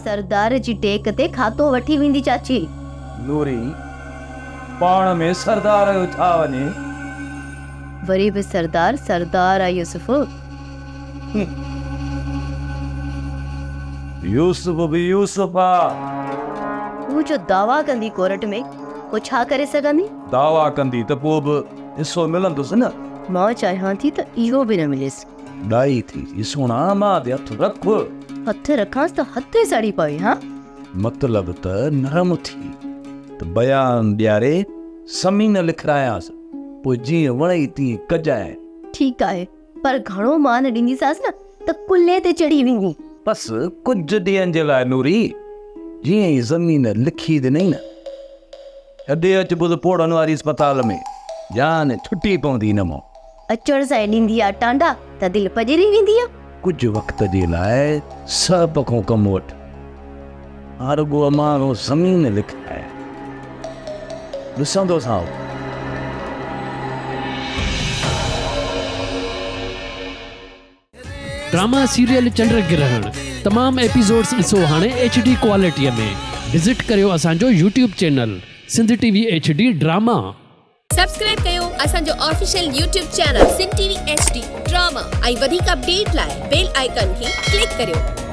सरदार जी tech ते खातो वठी वेंदी चाची। नूरी पाण में सरदार जो छा वञे। वरी भी सरदार सरदार आहे यूसुफ। यूसुफ भी यूसुफ आ। तू जो दावा कंदी कोर्ट में वो छा करे सघंदी? दावा कंदी त पोइ बि हिसो मिलंदुसि न। मां चाहियां थी त इहो बि न मिलेसि। डाई थी सोना मां ते हथ रख। हथ रखांसि त हथ ई सड़ी पवे। हाँ मतलब त नरम थी त बयान ॾियारे समीन लिखरायासि पोइ जीअं वणे तीअं कजाए। ठीक आहे, पर घणो मान ॾींदीसांसि न त कुल्हे ते चढ़ी वेंदी। बस कुछ ॾींहंनि जे लाइ नूरी, जीअं ई ज़मीन लिखी ॾिनई न अॾे अच ॿुध पोड़नि वारी अस्पताल में जान छुटी पवंदी न मां। अचण सां ॾींदी आहे टांडा त दिलि पजरी वेंदी आहे। कुछ वक़्त जे लाइ सभ खां कमु वठि, हर को अमारो ज़मीन लिखाए ॾिसंदो सां। ड्रामा सीरियल चंड ग्रहण तमाम एपिसोड्स ॾिसो हाणे HD क्वालिटीअ में। विज़िट करियो असांजो YouTube channel Sindh TV HD drama. Subscribe कयो असांजो official YouTube channel Sindh TV HD drama ऐं वधीक अपडेट लाइ बेल आइकन खे क्लिक करियो।